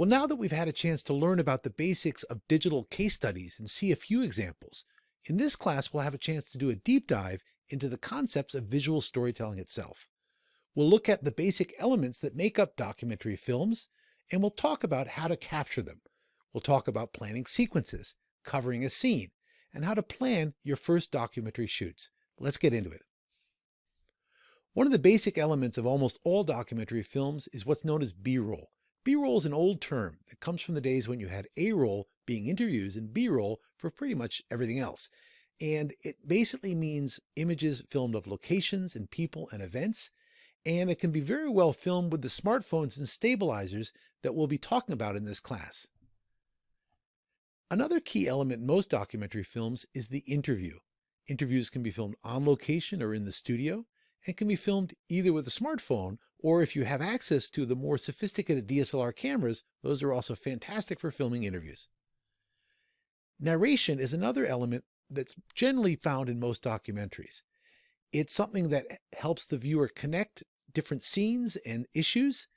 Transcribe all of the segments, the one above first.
Well, now that we've had a chance to learn about the basics of digital case studies and see a few examples, in this class we'll have a chance to do a deep dive into the concepts of visual storytelling itself. We'll look at the basic elements that make up documentary films, and we'll talk about how to capture them. We'll talk about planning sequences, covering a scene, and how to plan your first documentary shoots. Let's get into it. One of the basic elements of almost all documentary films is what's known as B-roll. B-roll is an old term that comes from the days when you had A-roll being interviews and B-roll for pretty much everything else. And it basically means images filmed of locations and people and events. And it can be very well filmed with the smartphones and stabilizers that we'll be talking about in this class. Another key element in most documentary films is the interview. Interviews can be filmed on location or in the studio, and can be filmed either with a smartphone, or if you have access to the more sophisticated DSLR cameras, those are also fantastic for filming interviews. Narration is another element that's generally found in most documentaries. It's something that helps the viewer connect different scenes and issues,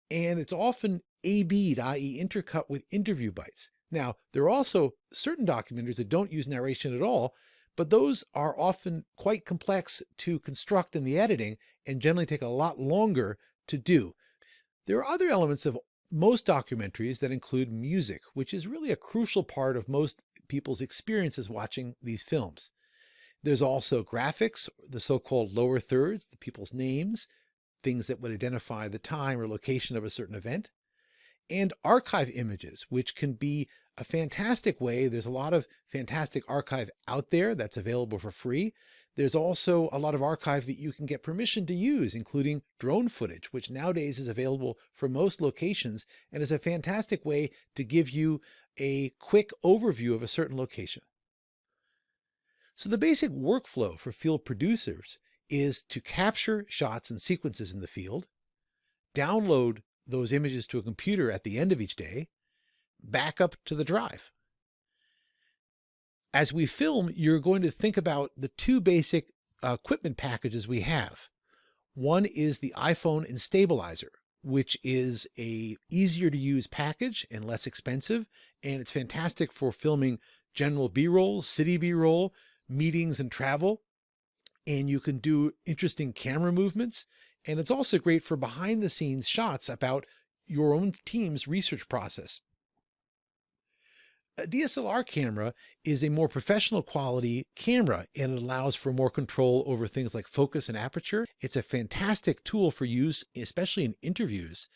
and it's often AB'd, i.e. intercut with interview bites. Now, there are also certain documentaries that don't use narration at all, but those are often quite complex to construct in the editing and generally take a lot longer to do. There are other elements of most documentaries that include music, which is really a crucial part of most people's experiences watching these films. There's also graphics, the so-called lower thirds, the people's names, things that would identify the time or location of a certain event, and archive images, which can be a fantastic way. There's a lot of fantastic archive out there that's available for free. There's also a lot of archive that you can get permission to use, including drone footage, which nowadays is available for most locations and is a fantastic way to give you a quick overview of a certain location. So the basic workflow for field producers is to capture shots and sequences in the field, download those images to a computer at the end of each day, back up to the drive. As we film, you're going to think about the two basic equipment packages we have. One is the iPhone and stabilizer, which is a easier to use package and less expensive, and it's fantastic for filming general B-roll, city B-roll, meetings and travel, and you can do interesting camera movements. And it's also great for behind the scenes shots about your own team's research process. A DSLR camera is a more professional quality camera, and it allows for more control over things like focus and aperture. It's a fantastic tool for use, especially in interviews,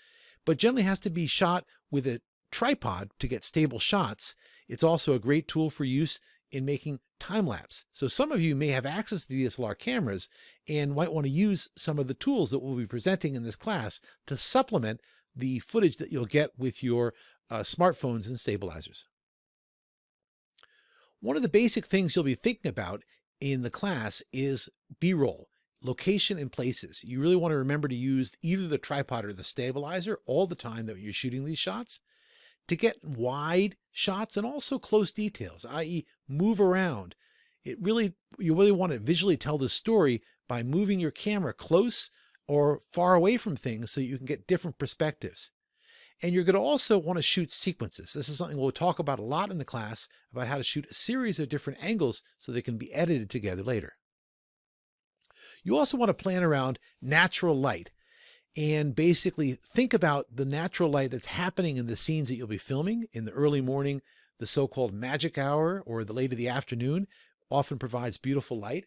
but generally has to be shot with a tripod to get stable shots. It's also a great tool for use in making time lapse. So some of you may have access to DSLR cameras and might want to use some of the tools that we'll be presenting in this class to supplement the footage that you'll get with your smartphones and stabilizers. One of the basic things you'll be thinking about in the class is B-roll, location and places. You really want to remember to use either the tripod or the stabilizer all the time that you're shooting these shots to get wide shots and also close details, i.e. move around. You really want to visually tell the story by moving your camera close or far away from things so you can get different perspectives. And you're going to also want to shoot sequences. This is something we'll talk about a lot in the class, about how to shoot a series of different angles so they can be edited together later. You also want to plan around natural light and basically think about the natural light that's happening in the scenes that you'll be filming in the early morning. The so-called magic hour or the late of the afternoon often provides beautiful light.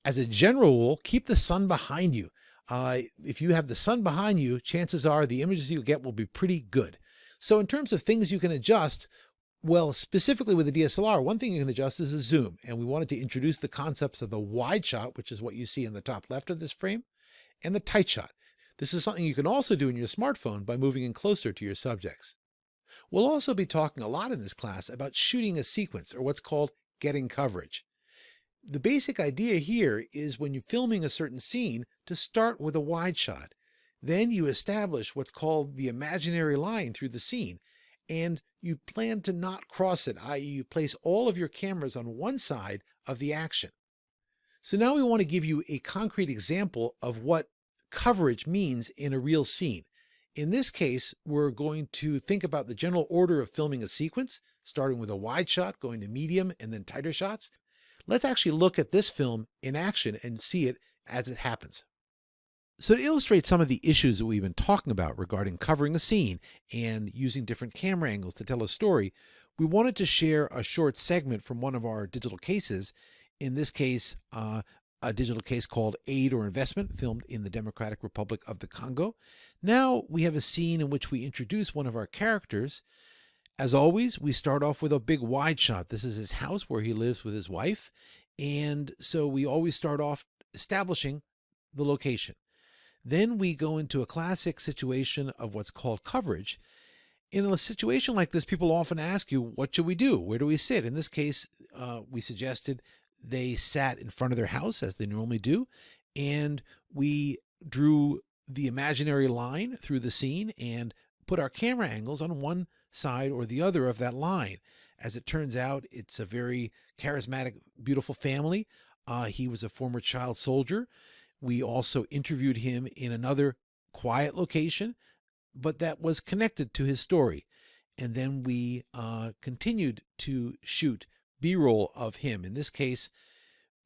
As a general rule, keep the sun behind you. If you have the sun behind you, chances are the images you get will be pretty good. So in terms of things you can adjust, well, specifically with the DSLR, one thing you can adjust is the zoom. And we wanted to introduce the concepts of the wide shot, which is what you see in the top left of this frame, and the tight shot. This is something you can also do in your smartphone by moving in closer to your subjects. We'll also be talking a lot in this class about shooting a sequence, or what's called getting coverage. The basic idea here is when you're filming a certain scene to start with a wide shot. Then you establish what's called the imaginary line through the scene, and you plan to not cross it, i.e. you place all of your cameras on one side of the action. So now we want to give you a concrete example of what coverage means in a real scene. In this case, we're going to think about the general order of filming a sequence, starting with a wide shot, going to medium, and then tighter shots. Let's actually look at this film in action and see it as it happens. So to illustrate some of the issues that we've been talking about regarding covering a scene and using different camera angles to tell a story, we wanted to share a short segment from one of our digital cases, in this case, a digital case called Aid or Investment, filmed in the Democratic Republic of the Congo. Now we have a scene in which we introduce one of our characters. As always, we start off with a big wide shot. This is his house where he lives with his wife. And so we always start off establishing the location. Then we go into a classic situation of what's called coverage. In a situation like this, people often ask you, what should we do? Where do we sit? In this case, we suggested they sat in front of their house as they normally do. And we drew the imaginary line through the scene and put our camera angles on one side or the other of that line. As it turns out, it's a very charismatic, beautiful family. He was a former child soldier. We also interviewed him in another quiet location, but that was connected to his story. And then we continued to shoot B-roll of him. In this case,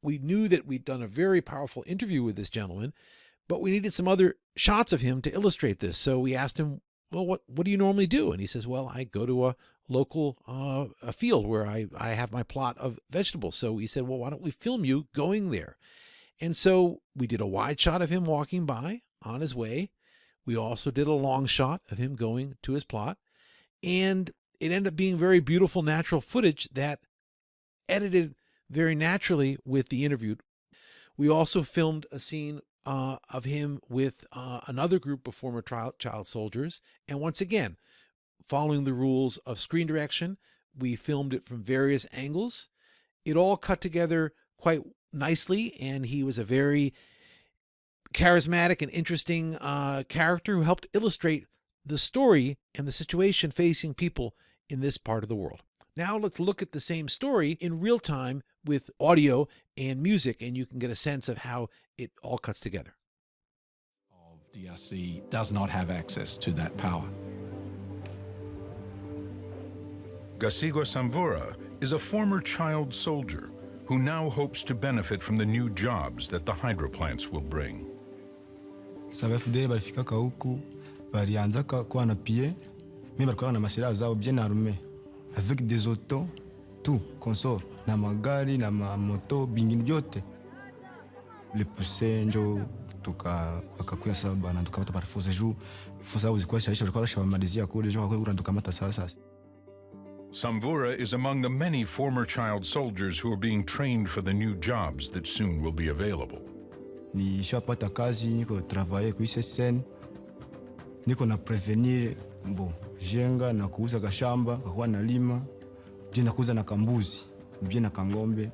we knew that we'd done a very powerful interview with this gentleman, but we needed some other shots of him to illustrate this. So we asked him, well, what do you normally do? And he says, well, I go to a local a field where I have my plot of vegetables. So we said, well, why don't we film you going there? And so we did a wide shot of him walking by on his way. We also did a long shot of him going to his plot. And it ended up being very beautiful natural footage that edited very naturally with the interview. We also filmed a scene of him with another group of former child soldiers. And once again, following the rules of screen direction, we filmed it from various angles. It all cut together quite nicely, and he was a very charismatic and interesting character who helped illustrate the story and the situation facing people in this part of the world. Now let's look at the same story in real time with audio and music, and you can get a sense of how it all cuts together. DRC does not have access to that power. Gasigwa Samvura is a former child soldier who now hopes to benefit from the new jobs that the hydroplants will bring. Sabafudeli balifikaka huku balianzaka kuwa na pie mimi balikuwa na masira zao bien armé avec des autos tout consort na magari na moto bingine vyote le pousser njo tukakuya saba na tukamata par force jour force au zikuwa shaisha walikuwa shamalizia kule njo kwa tukamata sasa. Samvura is among the many former child soldiers who are being trained for the new jobs that soon will be available. Nishapata kazi, niko travailler kwa SSN, niko na prevenir jenga na kuuza kashamba, kwa na lima, je na kuuza na kambuzi, je na kangombe,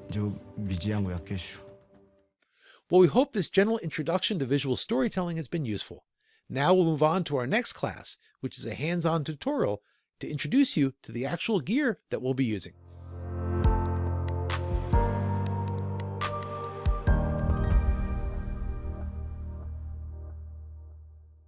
ndio biji yangu ya kesho. Well, we hope this general introduction to visual storytelling has been useful. Now we'll move on to our next class, which is a hands-on tutorial to introduce you to the actual gear that we'll be using.